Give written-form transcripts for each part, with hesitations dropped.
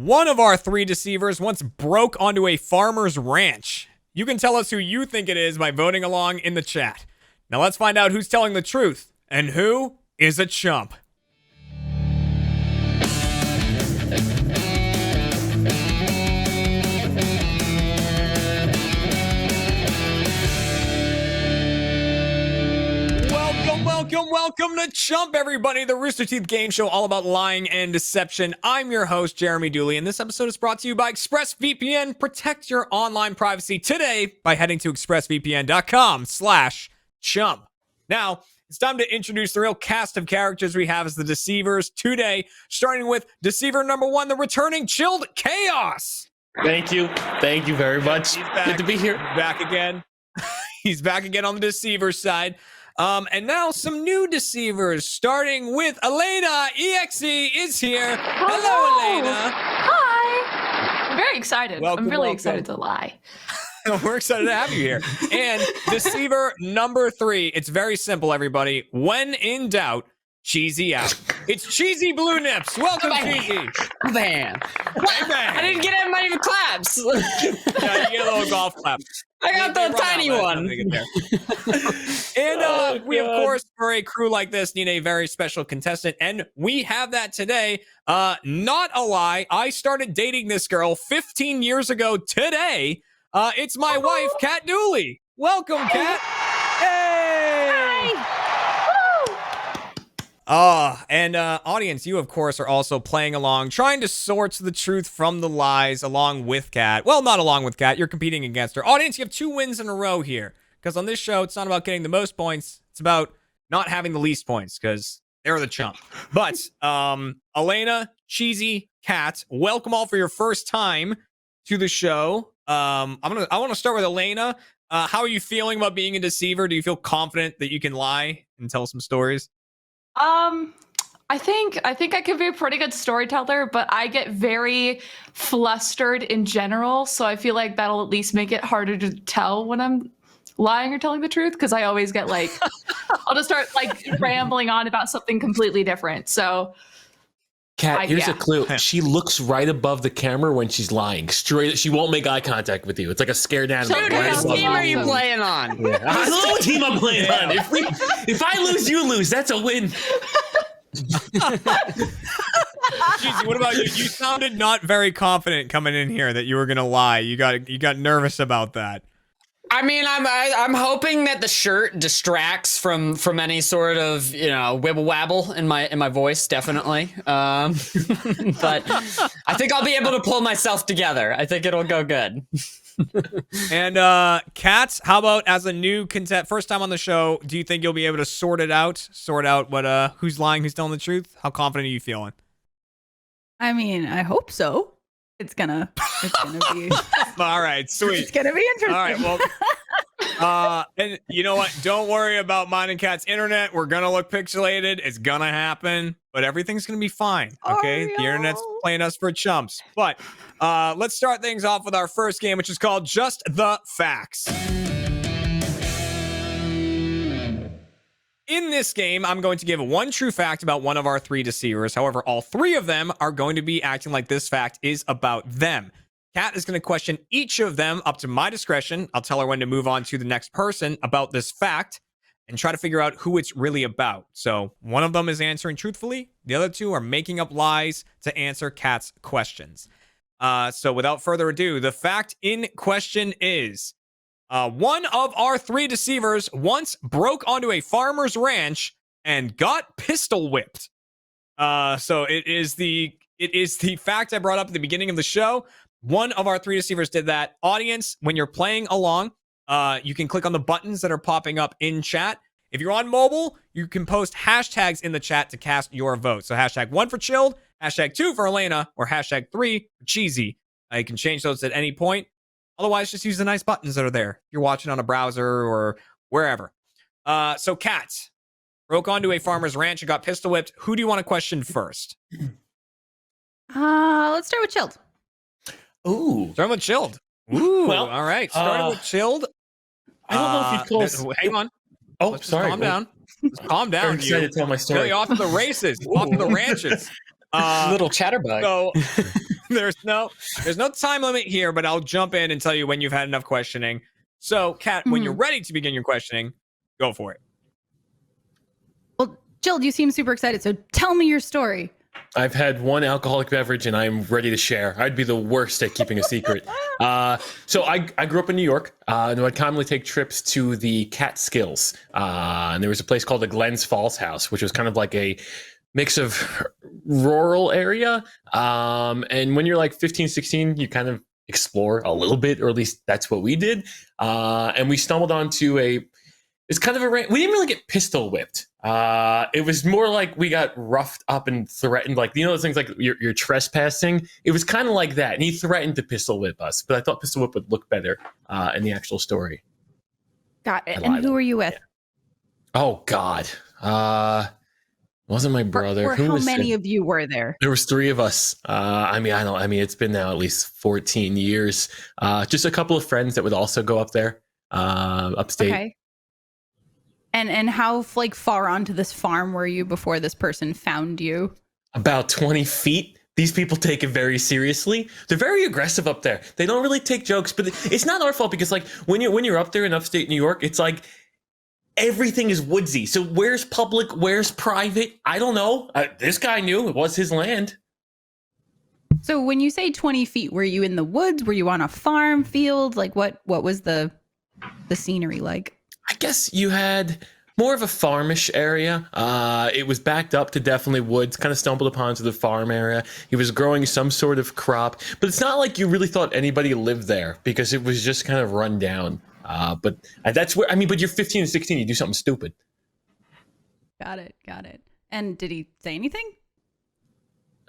one of our three deceivers once broke onto a farmer's ranch. You can tell us who you think it is by voting along in the chat. Now let's find out who's telling the truth and who is a chump. Welcome to Chump, everybody, the Rooster Teeth game show all about lying and deception. I'm your host, Jeremy Dooley, and this episode is brought to you by ExpressVPN. Protect your online privacy today by heading to expressvpn.com/chump. Now, it's time to introduce the real cast of characters we have as the deceivers today, starting with deceiver number one, the returning Chilled Chaos. Thank you. Thank you very much. Good to be here. Back again. He's back again on the deceiver side. And now some new deceivers, starting with Elena. EXE is here. Hello, Elena. Hi. I'm very excited. Welcome, I'm really excited to lie. We're excited to have you here. And deceiver number three. It's very simple, everybody. When in doubt, cheesy out. It's Cheesy Blue Nips. Welcome, Cheesy. Man. I didn't get any claps. Yeah, you get a little golf clap. I got the tiny one. And we, of course, for a crew like this, need a very special contestant. And we have that today. Not a lie. I started dating this girl 15 years ago today. It's my wife, Kat Dooley. Welcome, Kat. Hey. And audience, you, of course, are also playing along, trying to sort the truth from the lies along with Kat. Well, not along with Kat. You're competing against her. Audience, you have 2 wins in a row here. Because on this show, it's not about getting the most points. It's about not having the least points, because they're the chump. But, Elena, Cheesy, Kat, welcome all for your first time to the show. I want to start with Elena. How are you feeling about being a deceiver? Do you feel confident that you can lie and tell some stories? I think I could be a pretty good storyteller, but I get very flustered in general, so I feel like that'll at least make it harder to tell when I'm lying or telling the truth, because I always get like I'll just start like rambling on about something completely different. So Kat, here's a clue. She looks right above the camera when she's lying. Straight, she won't make eye contact with you. It's like a scared animal. Dude, what team are you playing on? Yeah. I know what team I'm playing on. If I lose, you lose. That's a win. Cheesy, what about you? You sounded not very confident coming in here that you were gonna lie. You got nervous about that. I mean, I'm hoping that the shirt distracts from any sort of, wibble wabble in my voice, definitely. But I think I'll be able to pull myself together. I think it'll go good. And Kat, how about as a new first time on the show, do you think you'll be able to sort out what who's lying, who's telling the truth? How confident are you feeling? I mean, I hope so. It's gonna be all right, sweet. It's gonna be interesting. All right, well, and you know what? Don't worry about mine and Kat's internet. We're gonna look pixelated. It's gonna happen, but everything's gonna be fine. Okay, the internet's playing us for chumps. But let's start things off with our first game, which is called Just the Facts. In this game, I'm going to give one true fact about one of our 3 deceivers. However, all 3 of them are going to be acting like this fact is about them. Kat is going to question each of them up to my discretion. I'll tell her when to move on to the next person about this fact and try to figure out who it's really about. So one of them is answering truthfully. The other 2 are making up lies to answer Kat's questions. So without further ado, the fact in question is... one of our 3 deceivers once broke onto a farmer's ranch and got pistol whipped. So it is the fact I brought up at the beginning of the show. One of our 3 deceivers did that. Audience, when you're playing along, you can click on the buttons that are popping up in chat. If you're on mobile, you can post hashtags in the chat to cast your vote. So hashtag 1 for Chilled, hashtag 2 for Elena, or hashtag 3 for Cheesy. You can change those at any point. Otherwise, just use the nice buttons that are there. You're watching on a browser or wherever. So, Kat broke onto a farmer's ranch and got pistol whipped. Who do you want to question first? Let's start with Chilled. Ooh. Starting with Chilled. Ooh. Well, all right. Starting with Chilled. I don't know if you'd call... Hang on. Oh, Let's sorry. Calm down. Just calm down. I'm excited to tell my story. Really off to the races. Off to the ranches. Little chatterbug. So, there's no time limit here, but I'll jump in and tell you when you've had enough questioning. So, Kat, when you're ready to begin your questioning, go for it. Well, Jill, you seem super excited, so tell me your story. I've had one alcoholic beverage and I'm ready to share. I'd be the worst at keeping a secret. So I grew up in New York, and I'd commonly take trips to the Catskills. And there was a place called the Glens Falls House, which was kind of like a mix of rural area. And when you're like 15, 16, you kind of explore a little bit, or at least that's what we did. And we stumbled onto it's kind of we didn't really get pistol whipped. It was more like we got roughed up and threatened, like, you know, those things like you're trespassing. It was kind of like that. And he threatened to pistol whip us, but I thought pistol whip would look better in the actual story. Got it. And who were you with? Yeah. Oh, God. Wasn't my brother. Or how many of you were there? There was 3 of us. I mean, it's been now at least 14 years. Just a couple of friends that would also go up there, upstate. Okay. And how like far onto this farm were you before this person found you? About 20 feet. These people take it very seriously. They're very aggressive up there. They don't really take jokes, but it's not our fault because like when you're up there in upstate New York, it's like everything is woodsy. So where's public? Where's private? I don't know. This guy knew it was his land. So when you say 20 feet, were you in the woods? Were you on a farm field? Like what was the scenery like? I guess you had more of a farmish area. It was backed up to definitely woods, kind of stumbled upon to the farm area. He was growing some sort of crop, but it's not like you really thought anybody lived there because it was just kind of run down. But that's where, but you're 15 and 16, you do something stupid. Got it. And did he say anything?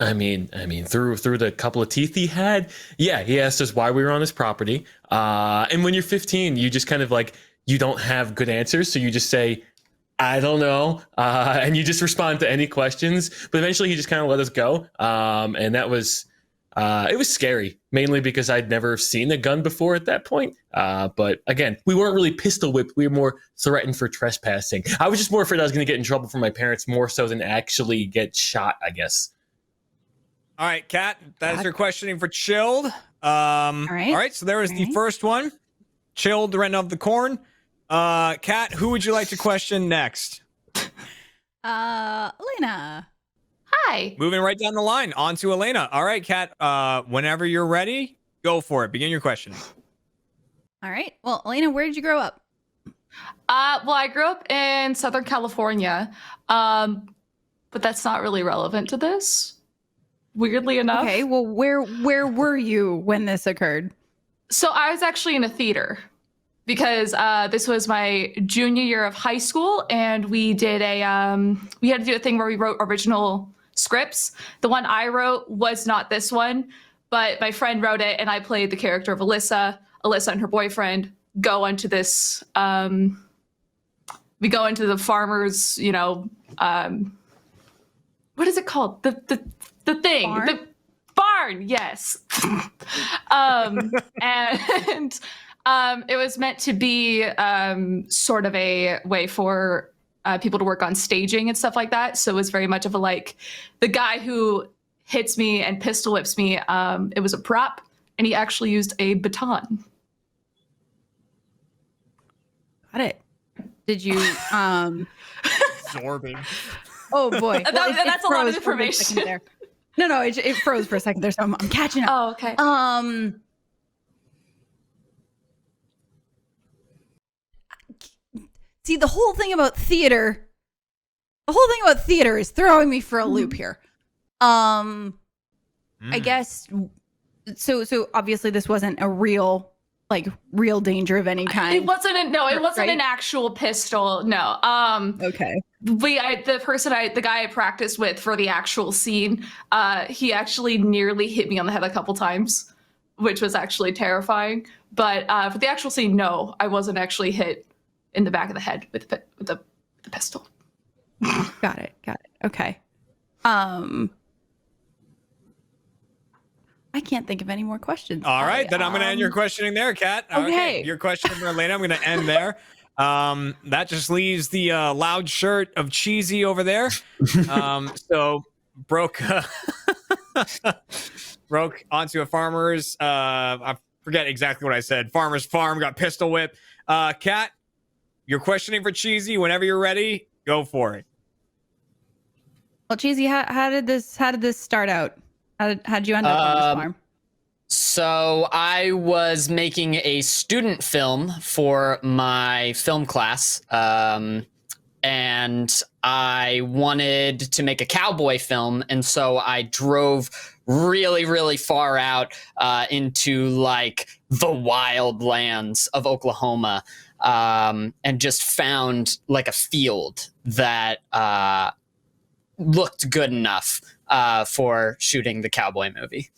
I mean, through the couple of teeth he had, yeah, he asked us why we were on his property. And when you're 15, you just kind of like, you don't have good answers, so you just say, I don't know, and you just respond to any questions. But eventually he just kind of let us go, and that was, it was scary, mainly because I'd never seen a gun before at that point. But again, we weren't really pistol whipped, we were more threatened for trespassing. I was just more afraid I was going to get in trouble from my parents more so than actually get shot, I guess. All right, Kat, that is your questioning for Chilled. All right, so there was the first one. Chilled, the rent of the corn. Kat, who would you like to question next? Elena. Hi. Moving right down the line, on to Elena. All right, Kat, whenever you're ready, go for it. Begin your question. All right. Well, Elena, where did you grow up? Well, I grew up in Southern California, but that's not really relevant to this, weirdly enough. Okay, well, where were you when this occurred? So I was actually in a theater because this was my junior year of high school, and we had to do a thing where we wrote original scripts. The one I wrote was not this one, but my friend wrote it, and I played the character of Alyssa. Alyssa and her boyfriend go into this. We go into the farmer's, what is it called? The thing. Barn? The barn, yes. And it was meant to be sort of a way for people to work on staging and stuff like that. So it was very much of a like the guy who hits me and pistol whips me. It was a prop, and he actually used a baton. Got it. Did you Absorbing. Oh boy. Well, That's a lot of froze for a information. second there. No, it froze for a second there, so I'm catching up. Oh, okay. See, the whole thing about theater is throwing me for a loop here. I guess so obviously this wasn't a real danger of any kind. It wasn't an actual pistol. No. Okay. The guy I practiced with for the actual scene, he actually nearly hit me on the head a couple times, which was actually terrifying. But for the actual scene, no, I wasn't actually hit in the back of the head with the pistol. Got it. Okay. I can't think of any more questions. All right, then I'm going to end your questioning there, Kat. Okay. Your question for Elena, I'm going to end there. That just leaves the loud shirt of Cheesy over there. So, Broke. broke onto a farmer's. I forget exactly what I said. Farmer's farm, got pistol whipped. Kat, you're questioning for Cheesy. Whenever you're ready, go for it. Well, Cheesy, how did this start out? How'd you end up on this farm? So I was making a student film for my film class, and I wanted to make a cowboy film, and so I drove really, really far out into like the wild lands of Oklahoma, and just found like a field that looked good enough for shooting the cowboy movie.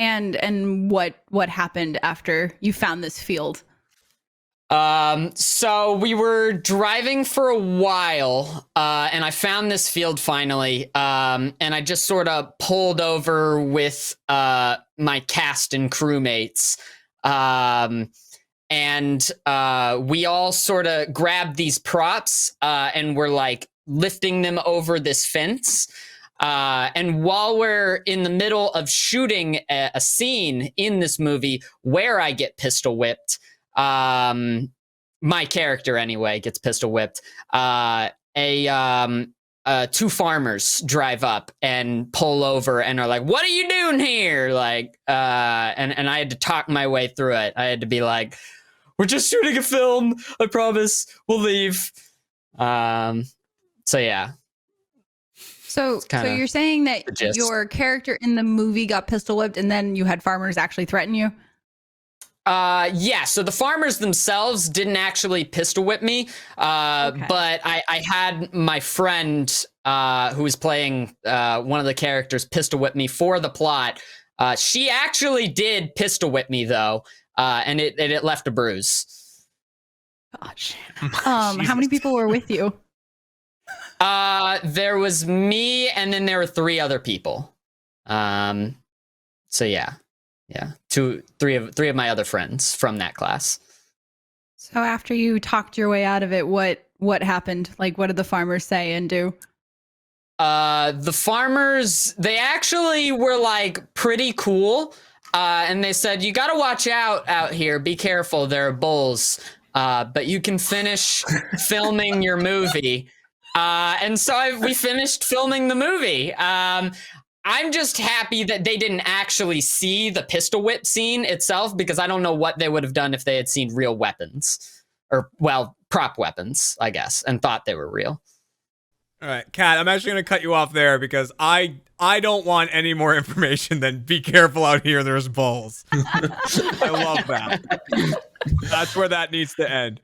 And what happened after you found this field? So we were driving for a while, and I found this field finally, and I just sort of pulled over with my cast and crewmates, and we all sort of grabbed these props, and we're like lifting them over this fence. And while we're in the middle of shooting a scene in this movie where I get pistol whipped, my character anyway gets pistol whipped, two farmers drive up and pull over and are like, "What are you doing here?" Like, and I had to talk my way through it. I had to be like, "We're just shooting a film. I promise. We'll leave." So yeah. So you're saying that your character in the movie got pistol whipped, and then you had farmers actually threaten you? Yeah. So the farmers themselves didn't actually pistol whip me, Okay. but I had my friend who was playing one of the characters pistol whip me for the plot. She actually did pistol whip me though, and it left a bruise. Gosh. How many people were with you? There was me, and then there were 3 other people. So yeah, three of my other friends from that class. So after you talked your way out of it, what happened? Like, what did the farmers say and do? The farmers, they actually were like pretty cool. And they said, "You got to watch out here. Be careful. There are bulls. But you can finish filming your movie." And so we finished filming the movie. I'm just happy that they didn't actually see the pistol whip scene itself, because I don't know what they would have done if they had seen real weapons, or, well, prop weapons, I guess, and thought they were real. All right, Kat, I'm actually going to cut you off there because I don't want any more information than be careful out here, there's bulls. I love that. That's where that needs to end.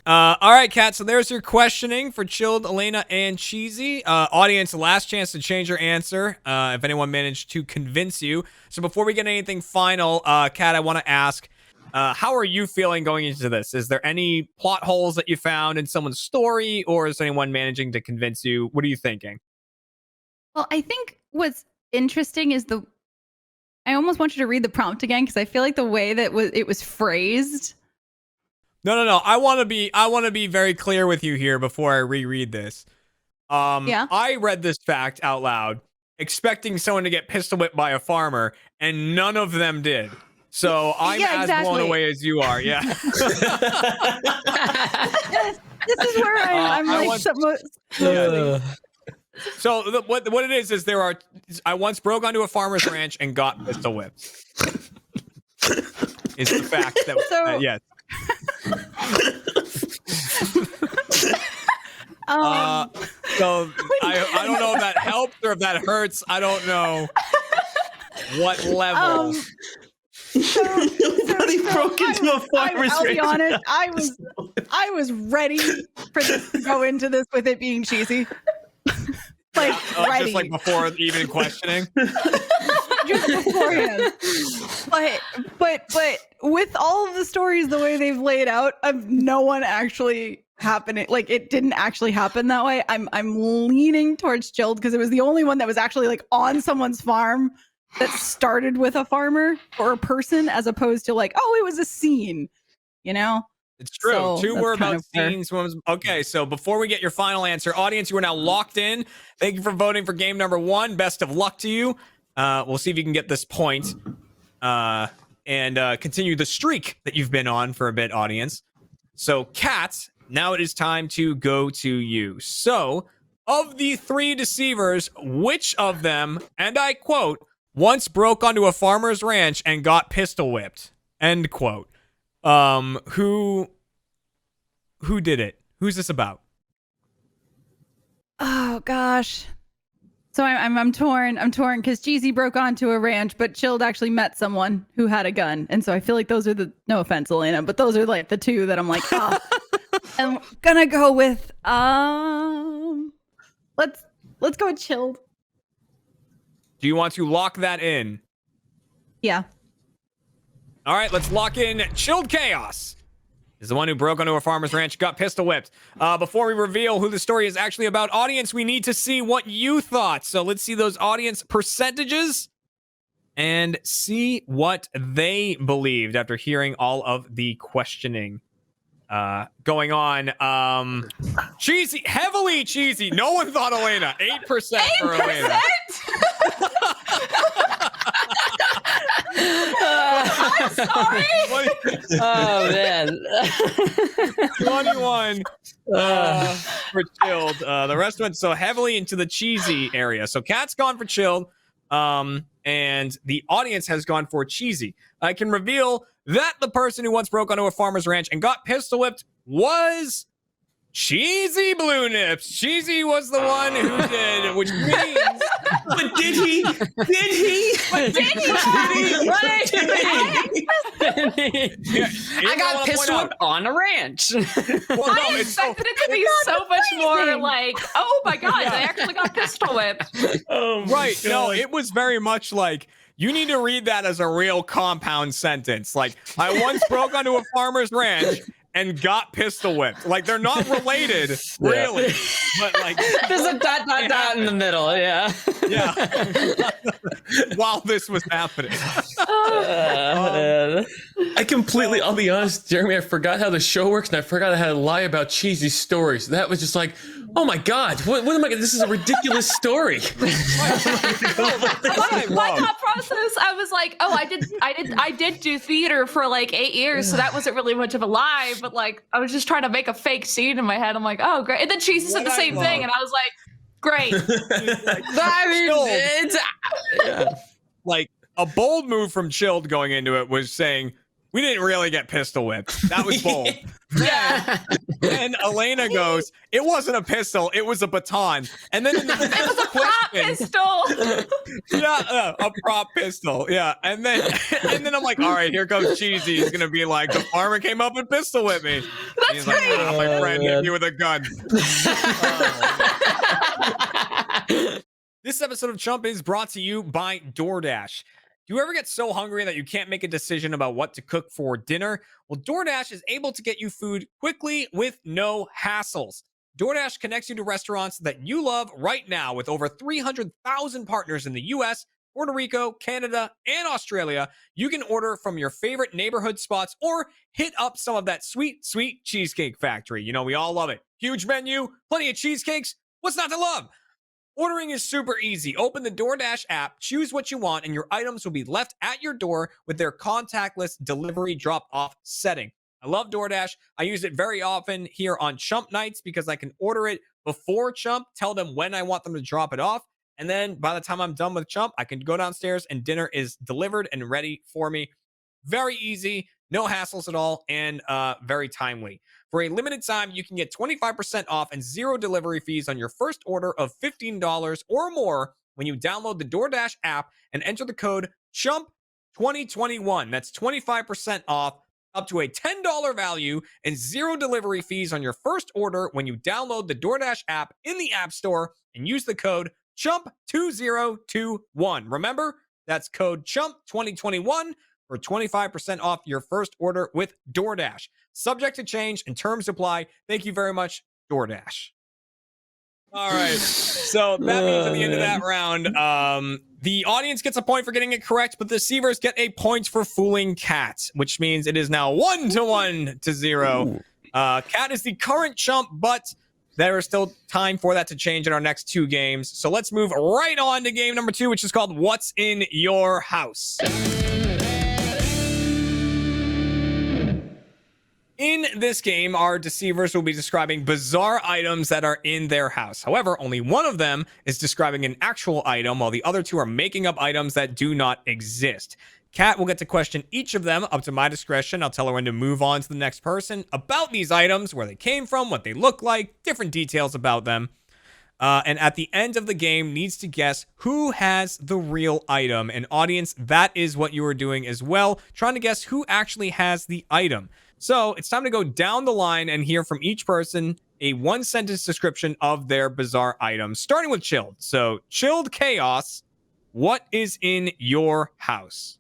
All right, Kat, so there's your questioning for Chilled, Elena, and Cheesy. Audience, last chance to change your answer if anyone managed to convince you. So before we get anything final, Kat, I want to ask, how are you feeling going into this? Is there any plot holes that you found in someone's story, or is anyone managing to convince you? What are you thinking? Well, I think what's interesting is I almost want you to read the prompt again, because I feel like the way that it was phrased. No. I want to be very clear with you here before I reread this. Yeah. I read this fact out loud, expecting someone to get pistol whipped by a farmer, and none of them did. So I'm as blown away as you are. Yeah. This is where I'm like, So what it is I once broke onto a farmer's ranch and got pistol whipped. Is the fact that yes. So I don't know if that helps or if that hurts. I don't know what level. Nobody broke into a farmer's I'll be ranch. honest, I was ready for this to go into this with it being cheesy. Ready. Just like before even questioning. Just beforehand. But with all of the stories the way they've laid out of no one actually happening, like it didn't actually happen that way, I'm leaning towards Chilled, because it was the only one that was actually like on someone's farm that started with a farmer or a person, as opposed to like, oh, it was a scene, you know? It's true. So 2 were about fair. scenes. Okay, so before we get your final answer, audience, you are now locked in. Thank you for voting for game number 1. Best of luck to you. We'll see if you can get this point and continue the streak that you've been on for a bit, audience. So, Kat, now it is time to go to you. So, of the 3 deceivers, which of them, and I quote, once broke onto a farmer's ranch and got pistol whipped? End quote. Who did it? Who's this about? Oh gosh. So I'm torn. I'm torn because Cheesy broke onto a ranch, but Chilled actually met someone who had a gun, and so I feel like those are the, no offense, Elena, but those are like the 2 that I'm like, oh. I'm gonna go with let's go with Chilled. Do you want to lock that in? Yeah. All right, let's lock in Chilled Chaos. Is the one who broke onto a farmer's ranch, got pistol whipped. Before we reveal who the story is actually about, audience, we need to see what you thought. So let's see those audience percentages and see what they believed after hearing all of the questioning going on. Cheesy, heavily cheesy. No one thought Elena. 8% for Elena. I'm sorry. Oh man. 21 for Chilled. The rest went so heavily into the cheesy area. So Kat's gone for Chilled, and the audience has gone for cheesy. I can reveal that the person who once broke onto a farmer's ranch and got pistol whipped was Cheesy Blue Nips. Cheesy was the one who did, which means. But did he? Did he? But did he? I got pistol whipped on a ranch. Well, I expected it to be so much more like, oh my god, I actually got pistol whipped. Oh my Right. God. No, it was very much like you need to read that as a real compound sentence. Like, I once broke onto a farmer's ranch and got pistol whipped. Like, they're not related, really. But like, There's a dot in the middle, yeah. yeah. While this was happening. I completely, I'll be honest, Jeremy, I forgot how the show works and I forgot I had to lie about cheesy stories. That was just like, oh my God, what am I, this is a ridiculous story. My thought process, I was like, oh, I did do theater for like 8 years, so that wasn't really much of a lie, but like I was just trying to make a fake scene in my head. I'm like, oh great. And then Cheesy said the same thing, and I was like, great. I mean, it's Like, a bold move from Chilled going into it was saying, we didn't really get pistol whipped. That was bold. Yeah. And Elena goes, it wasn't a pistol, it was a baton. And then in the It was a prop pistol. yeah, a prop pistol. Yeah. And then I'm like, all right, here comes Cheesy. He's gonna be like, the farmer came up and pistol whipped me. And he's like, my friend hit me with a gun. This episode of Chump is brought to you by DoorDash. Do you ever get so hungry that you can't make a decision about what to cook for dinner? Well, DoorDash is able to get you food quickly with no hassles. DoorDash connects you to restaurants that you love right now with over 300,000 partners in the US, Puerto Rico, Canada, and Australia. You can order from your favorite neighborhood spots or hit up some of that sweet, sweet Cheesecake Factory. You know, we all love it. Huge menu, plenty of cheesecakes. What's not to love? Ordering is super easy. Open the DoorDash app, choose what you want, and your items will be left at your door with their contactless delivery drop-off setting. I love DoorDash. I use it very often here on Chump nights because I can order it before Chump, tell them when I want them to drop it off, and then by the time I'm done with Chump, I can go downstairs and dinner is delivered and ready for me. Very easy, no hassles at all, and very timely. For a limited time, you can get 25% off and 0 delivery fees on your first order of $15 or more when you download the DoorDash app and enter the code CHUMP2021. That's 25% off, up to a $10 value, and 0 delivery fees on your first order when you download the DoorDash app in the App Store and use the code CHUMP2021. Remember, that's code CHUMP2021 for 25% off your first order with DoorDash. Subject to change and terms apply. Thank you very much, DoorDash. All right. So that means at the end of that round, the audience gets a point for getting it correct, but the deceivers get a point for fooling Kat, which means it is now 1-1 to 0. Kat is the current chump, but There is still time for that to change in our next 2 games. So let's move right on to game number 2, which is called What's in Your House? In this game, our deceivers will be describing bizarre items that are in their house. However, only one of them is describing an actual item, while the other 2 are making up items that do not exist. Kat will get to question each of them up to my discretion. I'll tell her when to move on to the next person about these items, where they came from, what they look like, different details about them. And at the end of the game, needs to guess who has the real item. And audience, that is what you are doing as well, trying to guess who actually has the item. So it's time to go down the line and hear from each person a 1-sentence description of their bizarre items, starting with Chilled. So, Chilled Chaos, what is in your house?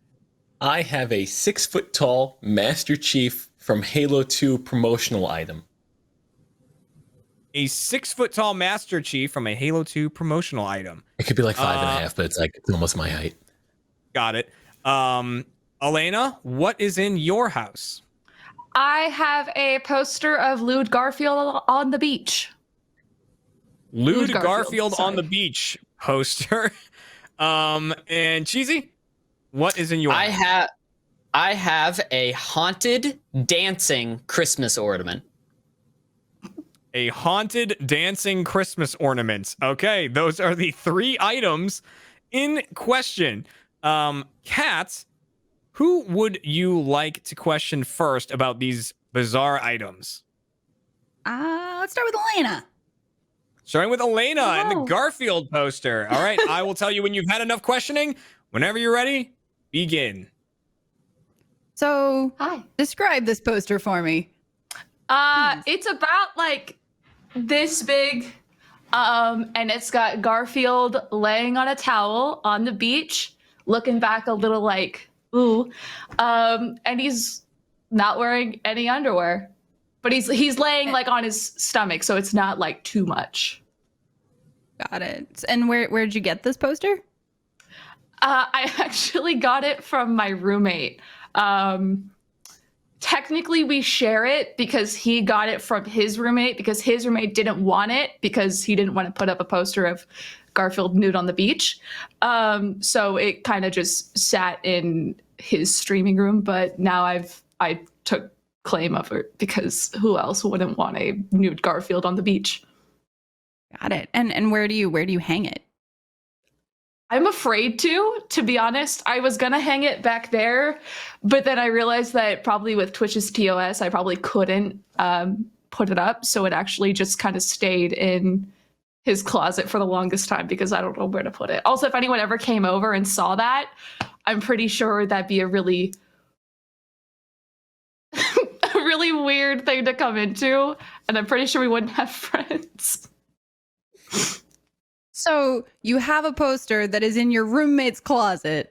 I have a 6-foot-tall Master Chief from Halo 2 promotional item. A 6-foot-tall Master Chief from a Halo 2 promotional item. It could be like 5.5, but it's almost my height. Got it. Elena, what is in your house? I have a poster of Lewd Garfield on the beach. Lewd Garfield sorry. on the beach poster. And Cheesy, what is in your house? I have a haunted dancing Christmas ornament. A haunted dancing Christmas ornament. Okay, those are the 3 items in question. Kat, who would you like to question first about these bizarre items? Let's start with Elena. Starting with Elena and the Oh. Garfield poster. All right, I will tell you when you've had enough questioning. Whenever you're ready, begin. So, Hi. describe this poster for me. It's about like this big, and it's got Garfield laying on a towel on the beach, looking back a little like, ooh, and he's not wearing any underwear, but he's laying like on his stomach, so it's not like too much. Got it. And where'd you get this poster? I actually got it from my roommate. Technically, we share it because he got it from his roommate because his roommate didn't want it because he didn't want to put up a poster of Garfield nude on the beach. So it kind of just sat in his streaming room, but now I took claim of it because who else wouldn't want a nude Garfield on the beach? Got it. And where do you hang it? I'm afraid to be honest. I was gonna hang it back there, but then I realized that probably with Twitch's TOS, I probably couldn't put it up. So it actually just kind of stayed in his closet for the longest time because I don't know where to put it. Also, if anyone ever came over and saw that, I'm pretty sure that'd be a really a really weird thing to come into, and I'm pretty sure we wouldn't have friends. So you have a poster that is in your roommate's closet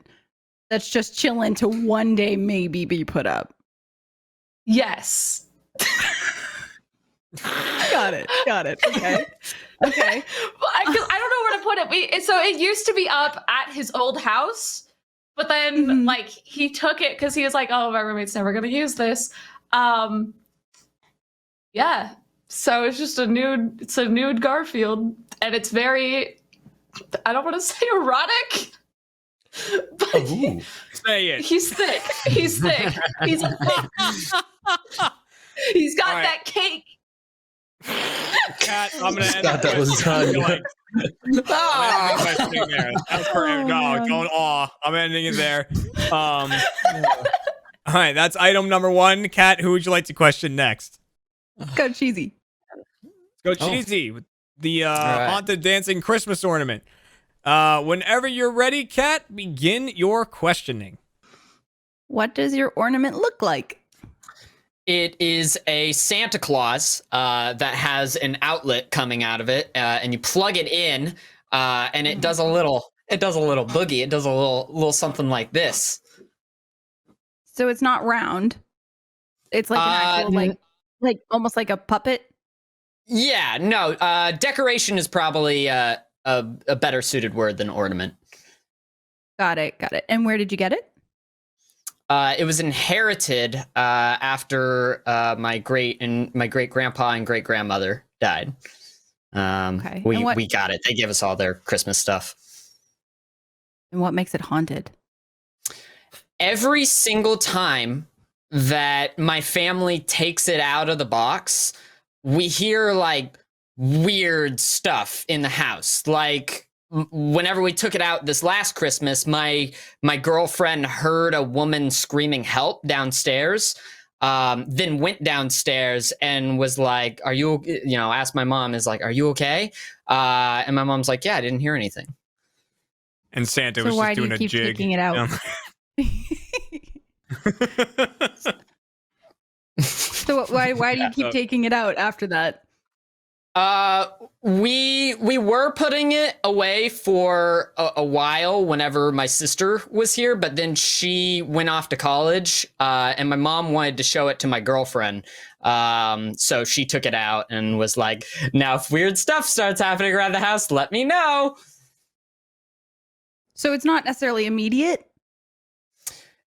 that's just chilling to one day maybe be put up. Yes. Got it. Okay. Okay. Well, I don't know where to put it. So it used to be up at his old house, but then like he took it because he was like, "Oh, my roommate's never gonna use this." Yeah. So it's just a nude. It's a nude Garfield, and it's very. I don't want to say erotic, but Ooh. Say it. he's thick. He's thick. He's he's got All right. that cake. Kat, I'm gonna end Thought that was lasagna. No, don't awe. I'm ending it there. All right, that's item number 1. Kat, who would you like to question next? Go cheesy. Let's go Cheesy with the right. haunted dancing Christmas ornament. Whenever you're ready, Kat, begin your questioning. What does your ornament look like? It is a Santa Claus that has an outlet coming out of it, and you plug it in, and it does a little boogie. It does a little something like this. So it's not round. It's like an actual like almost like a puppet. Yeah, no. Decoration is probably a better suited word than ornament. Got it. And where did you get it? It was inherited after my great grandpa and great grandmother died. Okay. We And what- we got it. They give us all their Christmas stuff. And what makes it haunted? Every single time that my family takes it out of the box, we hear like weird stuff in the house. Like whenever we took it out this last Christmas, my girlfriend heard a woman screaming help downstairs. Then went downstairs and was like, "Are you?" Asked my mom, "Is like, are you okay?" And my mom's like, "Yeah, I didn't hear anything." And Santa So was why just do you doing a keep jig. taking it out? So why do you keep taking it out after that? We were putting it away for a while whenever my sister was here, but then she went off to college, and my mom wanted to show it to my girlfriend. So she took it out and was like, "Now, if weird stuff starts happening around the house, let me know." So it's not necessarily immediate.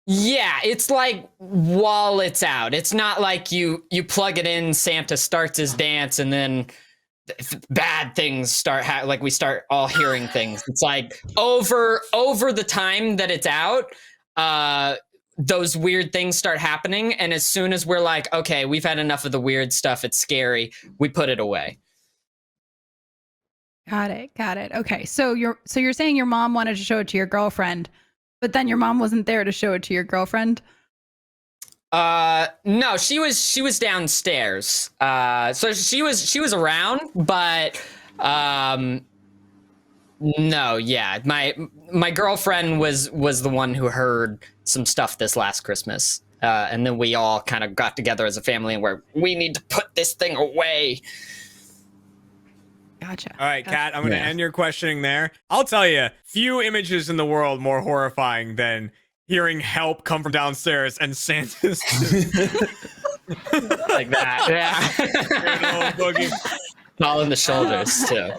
Yeah, it's like while it's out. It's not like you plug it in, Santa starts his dance, and then bad things start like we start all hearing things. It's like over the time that it's out, those weird things start happening, and as soon as we're like, okay, we've had enough of the weird stuff, it's scary, we put it away. Got it. Okay. So you're saying your mom wanted to show it to your girlfriend, but then your mom wasn't there to show it to your girlfriend? No, she was downstairs. So she was around, but no, yeah. My girlfriend was the one who heard some stuff this last Christmas. And then we all kind of got together as a family and we need to put this thing away. Gotcha. All right, Kat, I'm going to end your questioning there. I'll tell you, few images in the world more horrifying than hearing help come from downstairs and Santa's Like that. Yeah. All in the shoulders, too.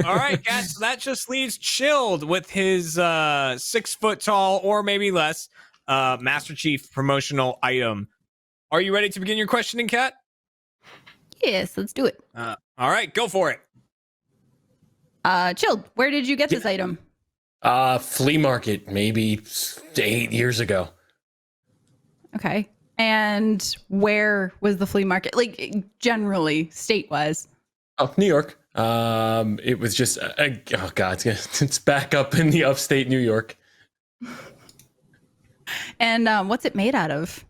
All right, Kat, so that just leaves Chilled with his 6 foot tall or maybe less Master Chief promotional item. Are you ready to begin your questioning, Kat? Yes, let's do it. All right, go for it. Chilled, where did you get this item? Flea market, maybe 8 years ago. Okay. And where was the flea market? Like generally, state-wise. Oh, New York. It was just, oh God, it's back up in the upstate New York. And what's it made out of?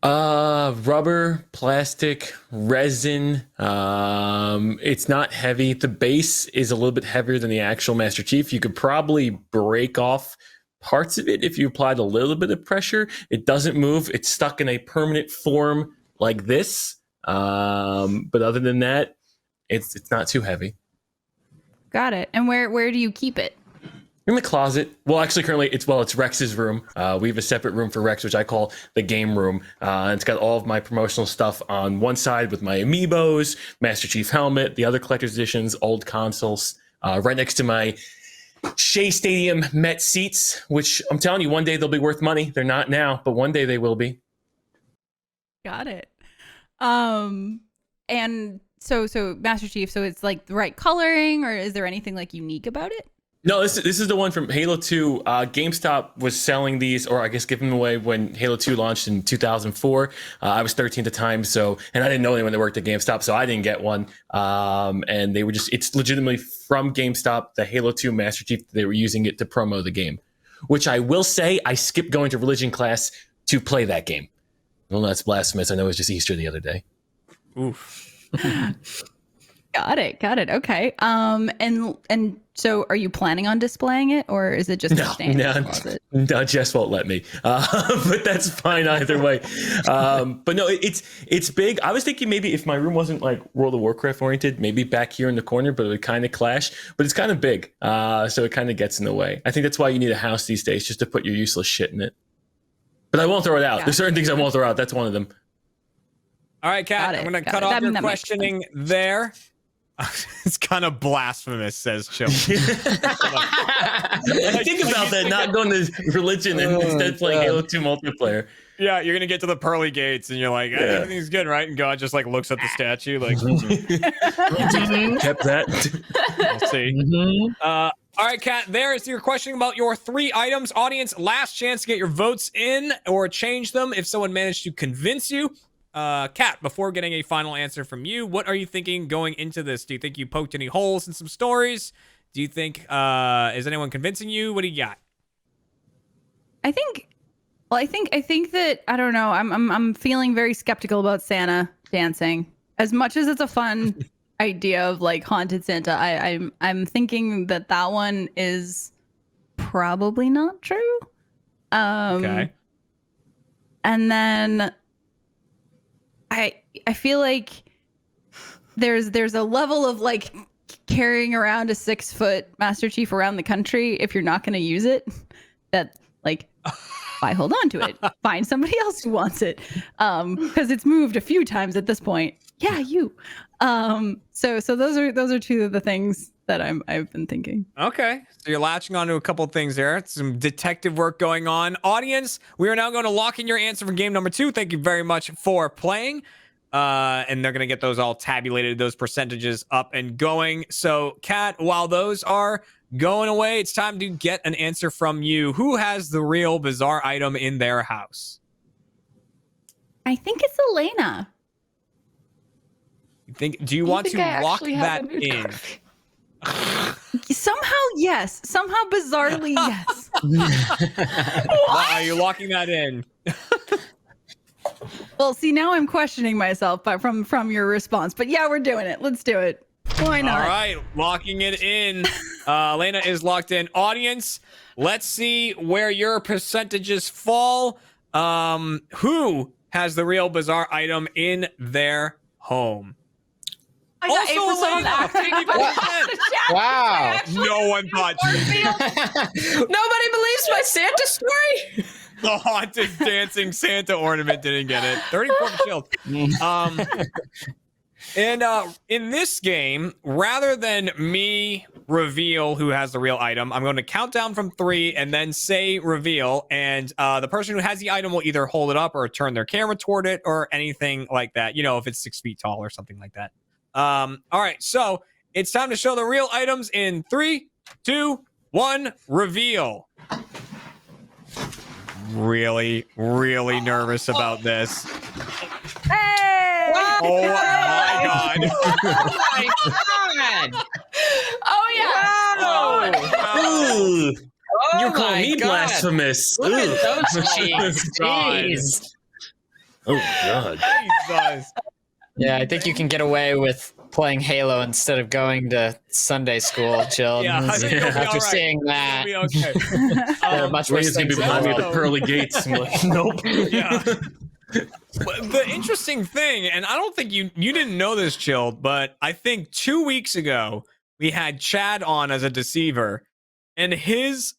Rubber, plastic, resin. It's not heavy. The base is a little bit heavier than the actual Master Chief. You could probably break off parts of it if you applied a little bit of pressure. It doesn't move. It's stuck in a permanent form like this. But other than that, it's not too heavy. Got it. And where do you keep it? In the closet. Well, actually, currently, it's Rex's room. We have a separate room for Rex, which I call the game room. And it's got all of my promotional stuff on one side with my amiibos, Master Chief helmet, the other collector's editions, old consoles. Right next to my Shea Stadium Met seats, which I'm telling you, one day they'll be worth money. They're not now, but one day they will be. Got it. And so Master Chief, so it's like the right coloring, or is there anything like unique about it? No, this is the one from Halo 2. GameStop was selling these, or I guess giving them away when Halo 2 launched in 2004. I was 13 at the time, and I didn't know anyone that worked at GameStop, so I didn't get one. And they were it's legitimately from GameStop, the Halo 2 Master Chief. They were using it to promo the game, which I will say I skipped going to religion class to play that game. Well, that's blasphemous. I know it was just Easter the other day. Oof. Got it. Okay. And so are you planning on displaying it, or is it just staying in the closet? No, Jess won't let me. But that's fine either way. But no, it's big. I was thinking maybe if my room wasn't like World of Warcraft oriented, maybe back here in the corner, but it would kind of clash. But it's kind of big, so it kind of gets in the way. I think that's why you need a house these days, just to put your useless shit in it. But I won't throw it out. There's certain things I won't throw out. That's one of them. All right, Kat, I'm going to cut off your questioning there. It's kind of blasphemous, says Chum. Think about that, not going to religion and instead playing Halo 2 multiplayer. Yeah, you're gonna get to the pearly gates, and you're like, everything's good, right? And God just like looks at the statue, like, Kept that. we'll see. All right, Kat, there's your question about your 3 items. Audience, last chance to get your votes in or change them if someone managed to convince you. Kat, before getting a final answer from you, what are you thinking going into this? Do you think you poked any holes in some stories? Do you think is anyone convincing you? What do you got? I think that I don't know. I'm feeling very skeptical about Santa dancing. As much as it's a fun idea of like haunted Santa, I'm thinking that one is probably not true. Okay. And then I feel like there's a level of like carrying around a 6-foot Master Chief around the country if you're not going to use it. That like, why hold on to it? Find somebody else who wants it, because it's moved a few times at this point. Yeah, you. So those are 2 of the things that I've been thinking. Okay, so you're latching onto a couple of things there. Some detective work going on. Audience, we are now going to lock in your answer for game number 2. Thank you very much for playing. And they're going to get those all tabulated, those percentages up and going. So, Kat, while those are going away, it's time to get an answer from you. Who has the real bizarre item in their house? I think it's Elena. Do you want to lock that in? Somehow, yes. Somehow, bizarrely, yes. Are you locking that in? Well, see, now I'm questioning myself from your response. But yeah, we're doing it. Let's do it. Why not? All right, locking it in. Elena is locked in. Audience, let's see where your percentages fall. Who has the real bizarre item in their home? I got Also, 8% on Elena, acting. thank you for that. Wow. No one thought you. Nobody believes my Santa story. The haunted dancing Santa ornament didn't get it. 34 shield. And in this game, rather than me reveal who has the real item, I'm going to count down from 3 and then say reveal. And the person who has the item will either hold it up or turn their camera toward it or anything like that. You know, if it's 6 feet tall or something like that. All right, so it's time to show the real items in 3, 2, 1, reveal. Really nervous about this. Hey! Oh my god. Oh my god. Oh yeah. Ooh, Oh you're calling my me God. blasphemous. Look Ooh. at those cheeks. Jeez. Oh God. Jesus. Yeah, I think you can get away with playing Halo instead of going to Sunday school, Jill. Yeah, I think you'll be After all right. seeing that, It'll be okay. there are much worse Ray's gonna be things. behind me in at the the world. pearly gates. I'm like, nope. Yeah. But the interesting thing, and I don't think you didn't know this, Chill, but I think 2 weeks ago we had Chad on as a deceiver, and his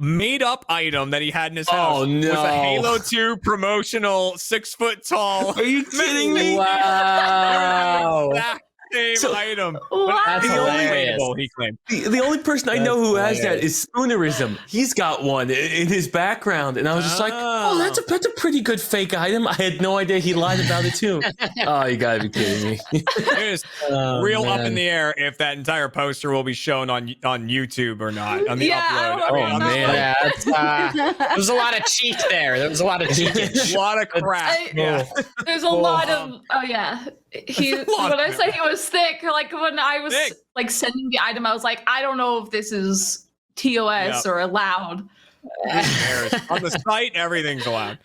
made up item that he had in his house Oh, was no. a Halo 2 promotional 6 foot tall. Are you kidding me? Wow. Exact same So- item. Wow. That's The only hilarious. label, he claimed. The only person I know who has that hilarious. is Spoonerism. He's got one in his background, and I was just like, Oh. "Oh, that's a pretty good fake item." I had no idea he lied about it too. Oh, you gotta be kidding me! It is Oh, real up in man. the air if that entire poster will be shown on YouTube or not on the Yeah, upload. I I mean, don't on the know. site. Yeah, it's, there was a lot of cheek there. There was a lot of cheekage. A lot of crap. I- There's a lot of he There's a lot when I of say he was thick, like when I was Thick. like sending the item, I was like, I don't know if this is TOS Yep. or allowed. On the site, everything's allowed.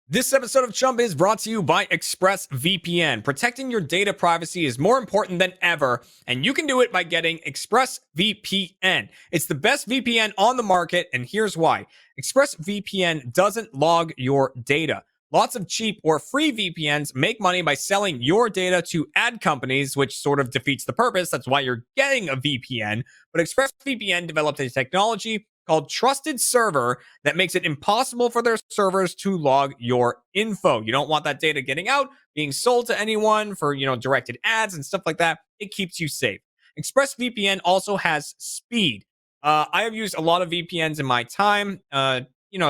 This episode of Chump is brought to you by ExpressVPN. Protecting your data privacy is more important than ever, and you can do it by getting ExpressVPN. It's the best VPN on the market, and here's why. ExpressVPN doesn't log your data. Lots of cheap or free VPNs make money by selling your data to ad companies, which sort of defeats the purpose. That's why you're getting a VPN. But ExpressVPN developed a technology called Trusted Server that makes it impossible for their servers to log your info. You don't want that data getting out, being sold to anyone for, directed ads and stuff like that. it keeps you safe. ExpressVPN also has speed. I have used a lot of VPNs in my time,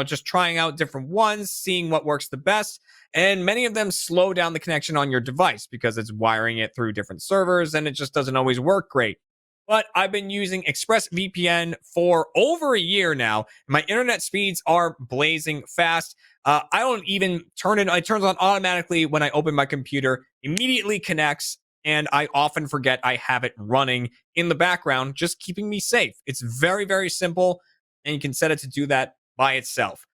just trying out different ones, seeing what works the best. And many of them slow down the connection on your device because it's wiring it through different servers and it just doesn't always work great. But I've been using ExpressVPN for over a year now. My internet speeds are blazing fast. I don't even turn it. It turns on automatically when I open my computer, immediately connects, and I often forget I have it running in the background, just keeping me safe. It's very, very simple, and you can set it to do that by itself.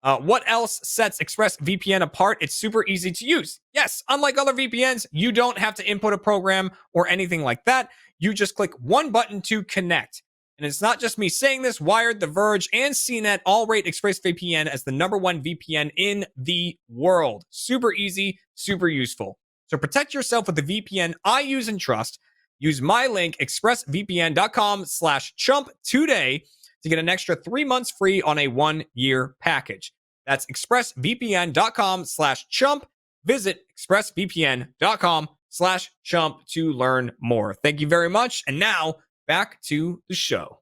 What else sets ExpressVPN apart? It's super easy to use. Yes, unlike other VPNs, you don't have to input a program or anything like that. You just click one button to connect. And it's not just me saying this. Wired, The Verge, and CNET all rate ExpressVPN as the #1 VPN in the world. Super easy, super useful. So protect yourself with the VPN I use and trust. Use my link, expressvpn.com/chump today to get an extra 3 months free on a 1-year package. That's expressvpn.com/chump. Visit expressvpn.com/chump to learn more. Thank you very much. And now back to the show.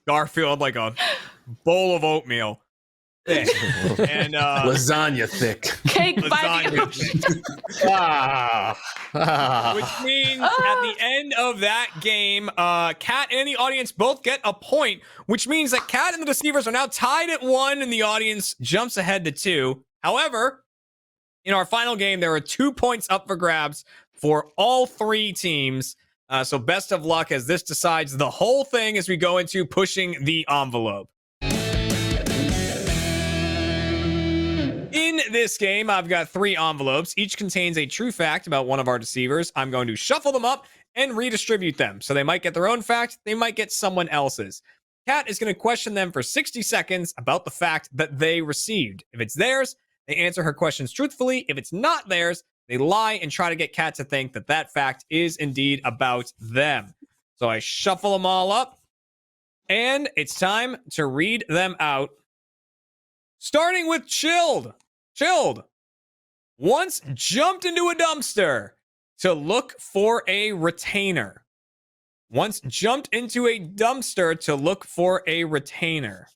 Garfield, like a bowl of oatmeal. Thick. And Lasagna thick. Cake by lasagna the which means at the end of that game, Kat and the audience both get a point, which means that Kat and the Deceivers are now tied at 1 and the audience jumps ahead to 2. However, in our final game, there are 2 points up for grabs for all 3 teams. So best of luck as this decides the whole thing as we go into pushing the envelope. In this game, I've got 3 envelopes. Each contains a true fact about one of our deceivers. I'm going to shuffle them up and redistribute them. So they might get their own fact, they might get someone else's. Kat is going to question them for 60 seconds about the fact that they received. If it's theirs, they answer her questions truthfully. If it's not theirs, they lie and try to get Kat to think that that fact is indeed about them. So I shuffle them all up, and it's time to read them out. Starting with Chilled. Chilled once jumped into a dumpster to look for a retainer. Once jumped into a dumpster to look for a retainer.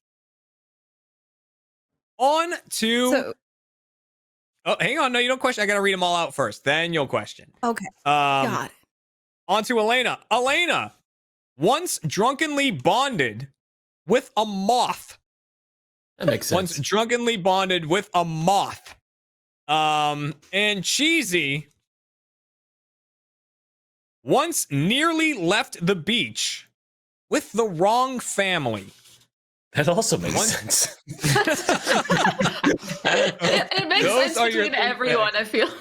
On to... Oh, hang on. No, you don't question. I got to read them all out first. Then you'll question. Okay. Got it. On to Elena. Elena once drunkenly bonded with a moth. That makes sense. Once drunkenly bonded with a moth. And Cheesy once nearly left the beach with the wrong family. That also makes sense. It makes Those sense are your between three everyone, I feel like.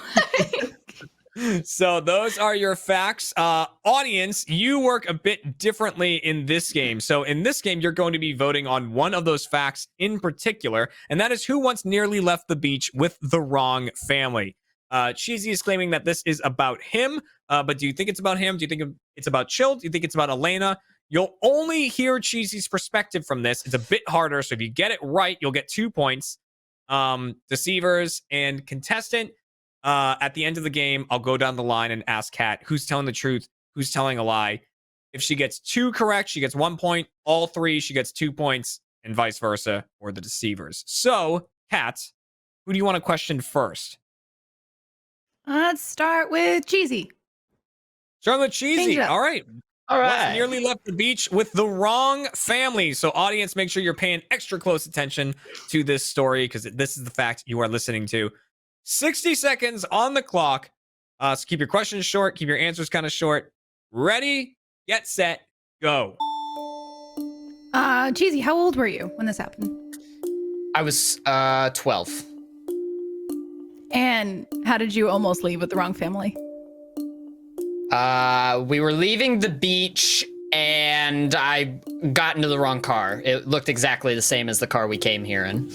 So those are your facts. Audience, you work a bit differently in this game. So in this game, you're going to be voting on one of those facts in particular, and that is who once nearly left the beach with the wrong family. Cheesy is claiming that this is about him, but do you think it's about him? Do you think it's about Chilled? Do you think it's about Elena? You'll only hear Cheesy's perspective from this. It's a bit harder, so if you get it right, you'll get 2 points. Deceivers and contestant. At the end of the game, I'll go down the line and ask Kat who's telling the truth, who's telling a lie. If she gets 2 correct, she gets 1 point. All 3, she gets 2 points, and vice versa, or the deceivers. So, Kat, who do you want to question first? Let's start with Cheesy. Start with Cheesy. Change it up. All right. All Once right. nearly left the beach with the wrong family. So, audience, make sure you're paying extra close attention to this story because this is the fact you are listening to. 60 seconds on the clock. So keep your questions short, keep your answers kind of short. Ready, get set, go. Cheesy, how old were you when this happened? I was 12. And how did you almost leave with the wrong family? We were leaving the beach and I got into the wrong car. It looked exactly the same as the car we came here in.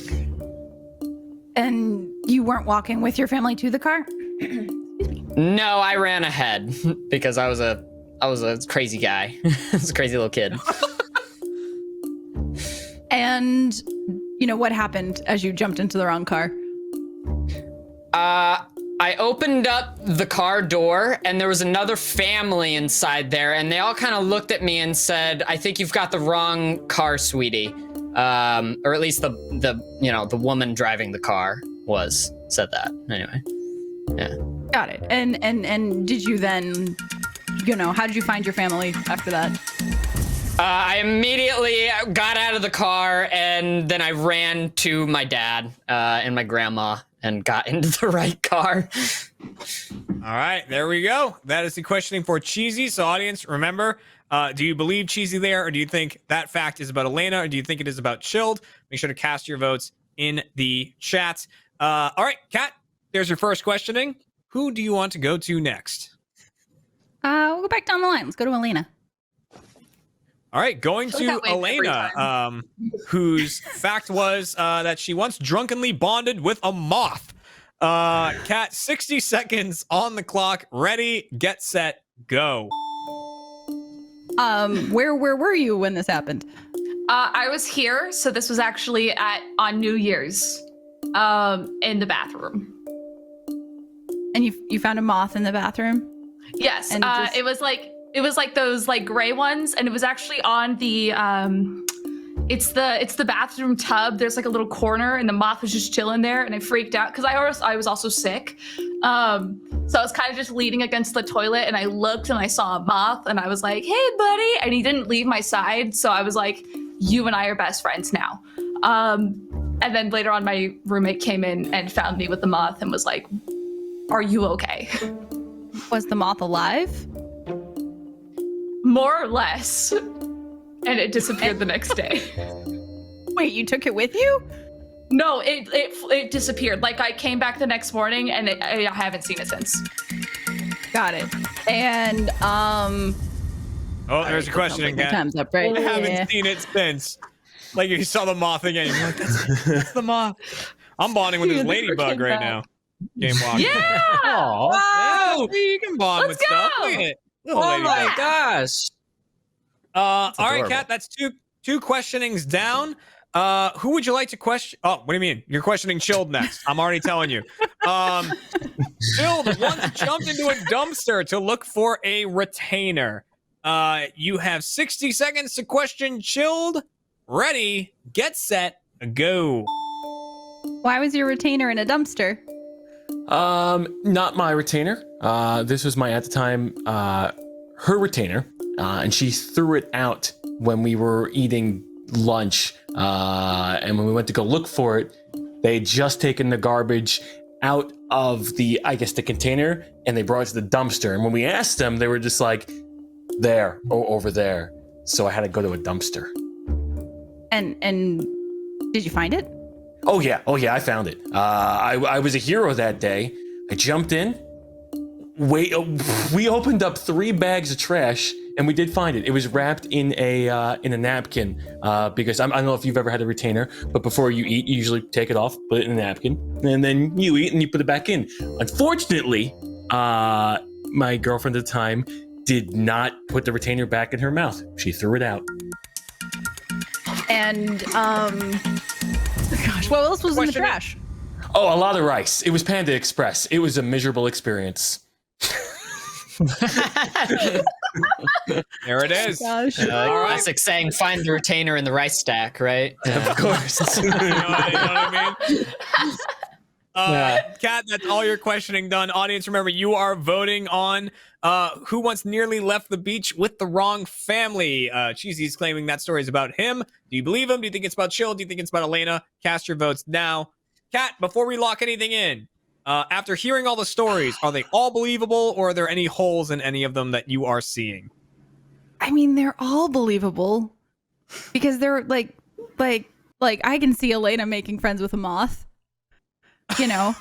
And you weren't walking with your family to the car? No, I ran ahead because I was a crazy guy. I was a crazy little kid. And, what happened as you jumped into the wrong car? I I opened up the car door and there was another family inside there, and they all kind of looked at me and said, "I think you've got the wrong car, sweetie." Or at least the woman driving the car said that. Anyway. Yeah. Got it. And did you then, how did you find your family after that? I immediately got out of the car and then I ran to my dad and my grandma and got into the right car. All right, there we go. That is the questioning for Cheesy. So, audience, remember, do you believe Cheesy there, or do you think that fact is about Elena, or do you think it is about Chilled? Make sure to cast your votes in the chat. All right, Kat, there's your first questioning. Who do you want to go to next? We'll go back down the line. Let's go to Elena. All right, going Feel to that way every Elena, whose fact was that she once drunkenly bonded with a moth. Kat, 60 seconds on the clock. Ready, get set, go. Where were you when this happened? I was here, so this was actually on New Year's, in the bathroom. And you found a moth in the bathroom? Yes, And it was like those like gray ones, and it was actually on the it's the bathroom tub. There's like a little corner, and the moth was just chilling there, and I freaked out because I was also sick. So I was kind of just leaning against the toilet, and I looked and I saw a moth, and I was like, "Hey, buddy!" And he didn't leave my side, so I was like, "You and I are best friends now." And then later on, my roommate came in and found me with the moth and was like, "Are you okay?" Was the moth alive? More or less. And it disappeared the next day. Wait, you took it with you? No, it disappeared. Like, I came back the next morning and I haven't seen it since. Got it. And Oh, there's a questioning, Kat. Time's up, right? I haven't seen it since. Like, you saw the moth again. You're like, that's the moth. I'm bonding with this You never ladybug came right back. now. Game walk. Yeah! Yeah, see, you can bond Let's with stuff. go. Look at it. Little Oh ladybug. my gosh. All right, adorable. Kat, that's two questionings down. Who would you like to question? Oh, what do you mean? You're questioning Chilled next. I'm already telling you. Chilled once jumped into a dumpster to look for a retainer. You have 60 seconds to question Chilled. Ready, get set, go. Why was your retainer in a dumpster? Not my retainer. This was at the time, her retainer, and she threw it out when we were eating lunch. And when we went to go look for it, they had just taken the garbage out of the container, and they brought it to the dumpster. And when we asked them, they were just like, there, over there. So I had to go to a dumpster. And did you find it? Oh yeah, I found it. I was a hero that day. I jumped in. We opened up 3 bags of trash, and we did find it. It was wrapped in a napkin because I don't know if you've ever had a retainer, but before you eat, you usually take it off, put it in a napkin, and then you eat and you put it back in. Unfortunately, my girlfriend at the time did not put the retainer back in her mouth. She threw it out. And gosh, what else was in the trash? Oh, a lot of rice. It was Panda Express. It was a miserable experience. There it is. Gosh. Classic saying, find the retainer in the rice stack, right? Of course. You know what I mean? Kat, that's all your questioning done. Audience, remember, you are voting on who once nearly left the beach with the wrong family. Cheesy's claiming that story is about him. Do you believe him? Do you think it's about Chill? Do you think it's about Elena? Cast your votes now. Kat, before we lock anything in, after hearing all the stories, are they all believable, or are there any holes in any of them that you are seeing? I mean, they're all believable because they're like I can see Elena making friends with a moth, and then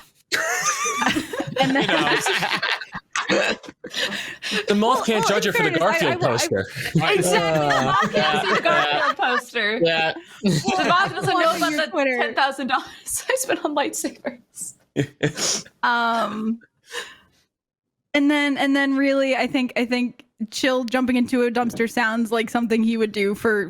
The moth can't judge her for the fairness, Garfield poster. Exactly. The moth can't see the Garfield poster. Yeah. The moth doesn't know about Your the Twitter. $10,000 I spent on lightsabers. and then really, I think Chill jumping into a dumpster sounds like something he would do for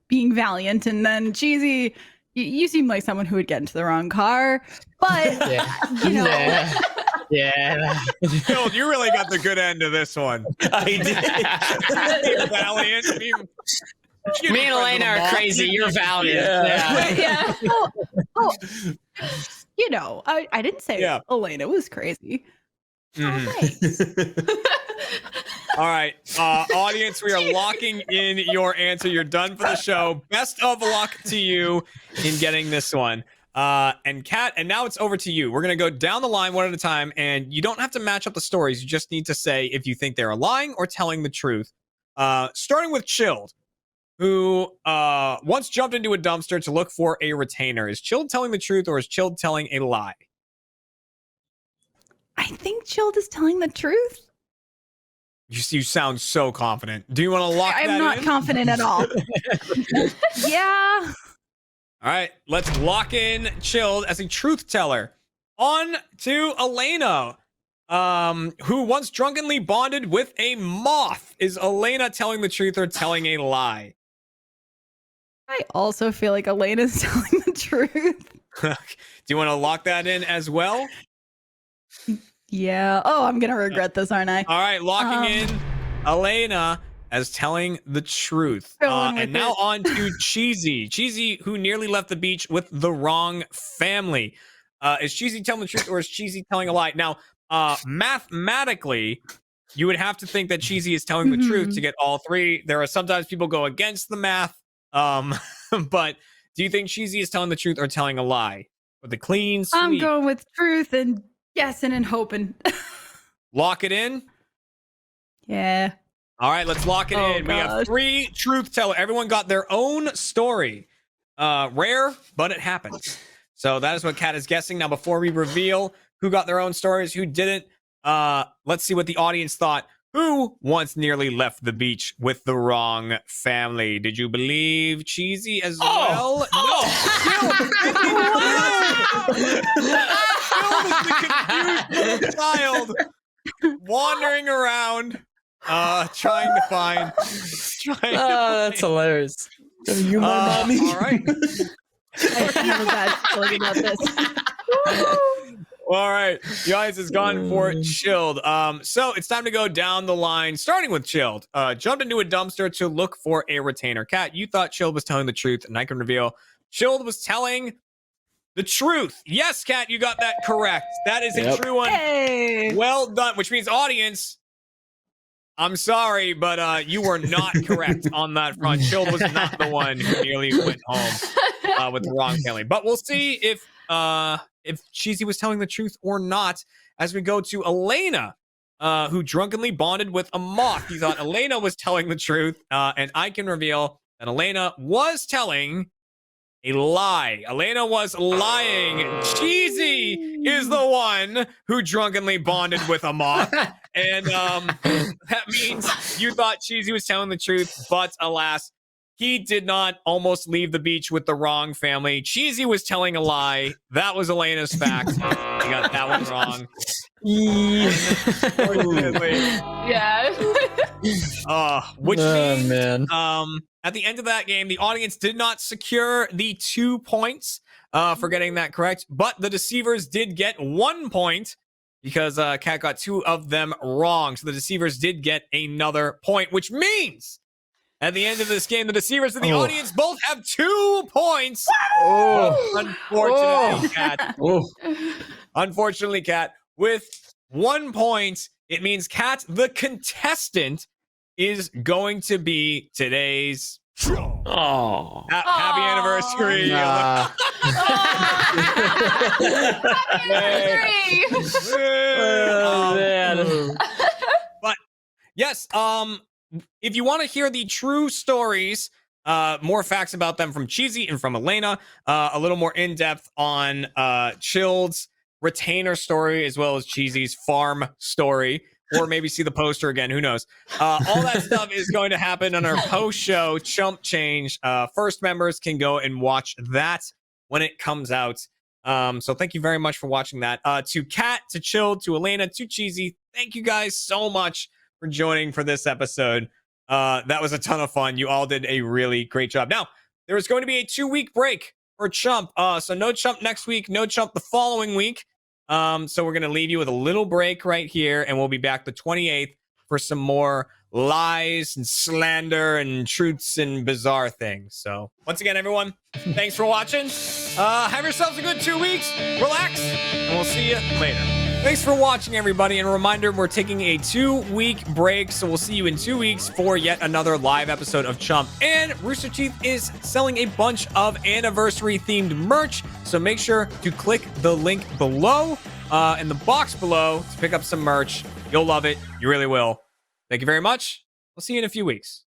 being valiant. And then Cheesy, you seem like someone who would get into the wrong car, but Yeah. you know. Yeah. Yeah. Chilled, you really got the good end of this one. I did. Valiant. Me and Elena are crazy. You're valiant. Yeah. Yeah. Oh, you know, I didn't say Yeah. Elena was crazy. Mhm. Right. All right, audience, we are locking in your answer. You're done for the show. Best of luck to you in getting this one. And Kat, and now it's over to you. We're going to go down the line one at a time, and you don't have to match up the stories. You just need to say if you think they're lying or telling the truth. Starting with Chilled, who once jumped into a dumpster to look for a retainer. Is Chilled telling the truth or is Chilled telling a lie? I think Chilled is telling the truth. You sound so confident. Do you want to lock that I'm not in? confident at all. Yeah. All right, let's lock in Chilled as a truth teller. On to Elena, who once drunkenly bonded with a moth. Is Elena telling the truth or telling a lie? I also feel like Elena's telling the truth. Do you want to lock that in as well? Yeah. Oh, I'm gonna regret this, aren't I? All right, locking in Elena as telling the truth. Going with And now it. on to Cheesy. Cheesy, who nearly left the beach with the wrong family. Is Cheesy telling the truth or is Cheesy telling a lie? Now, mathematically, you would have to think that Cheesy is telling the truth to get all three. There are sometimes people go against the math. But do you think Cheesy is telling the truth or telling a lie? With the clean sweep. I'm going with truth and guessing and hoping. Lock it in. Yeah. All right, let's lock it in. We have gosh. 3 truth tellers. Everyone got their own story. Rare, but it happens. So that is what Kat is guessing. Now, before we reveal who got their own stories, who didn't, let's see what the audience thought. Who once nearly left the beach with the wrong family? Did you believe Cheesy as well? No. Confused child wandering around, trying to find. That's hilarious. Are you my mommy? All right. I have a bad feeling about this. All right. You guys has gone for Chilled. So it's time to go down the line, starting with Chilled. Jumped into a dumpster to look for a retainer. Kat, you thought Chilled was telling the truth, and I can reveal Chilled was telling the truth. Yes, Kat, you got that correct. That is a true one. Hey. Well done, which means audience, I'm sorry, but you were not correct on that front. Chilled was not the one who nearly went home with the wrong family. But we'll see if Cheesy was telling the truth or not as we go to Elena, who drunkenly bonded with a moth. You thought Elena was telling the truth, and I can reveal that Elena was telling a lie. Elena was lying. Cheesy is the one who drunkenly bonded with a moth. And that means you thought Cheesy was telling the truth, but alas, he did not almost leave the beach with the wrong family. Cheesy was telling a lie. That was Elena's fact. You got that one wrong. Yeah. Which means, man. at the end of that game, the audience did not secure the 2 points for getting that correct, but the deceivers did get 1 point because Kat got 2 of them wrong. So the deceivers did get another point, which means at the end of this game, the deceivers and the audience both have 2 points. Unfortunately, Kat. Unfortunately, Kat, with 1 point, it means Kat, the contestant, is going to be today's Oh. happy anniversary. Happy anniversary. But yes, if you want to hear the true stories, more facts about them from Cheesy and from Elena, a little more in depth on Chilled's retainer story as well as Cheesy's farm story, or maybe see the poster again. Who knows? All that stuff is going to happen on our post show Chump Change. First members can go and watch that when it comes out. So thank you very much for watching that. To Kat, to Chilled, to Elena, to Cheesy, thank you guys so much for joining for this episode. That was a ton of fun. You all did a really great job. Now, there is going to be a 2-week break for Chump. So no Chump next week, no Chump the following week. So we're going to leave you with a little break right here, and we'll be back the 28th for some more lies and slander and truths and bizarre things. So once again, everyone, thanks for watching. Have yourselves a good 2 weeks. Relax, and we'll see you later. Thanks for watching, everybody. And a reminder, we're taking a 2-week break, so we'll see you in 2 weeks for yet another live episode of Chump. And Rooster Teeth is selling a bunch of anniversary-themed merch, so make sure to click the link below, in the box below, to pick up some merch. You'll love it. You really will. Thank you very much. We'll see you in a few weeks.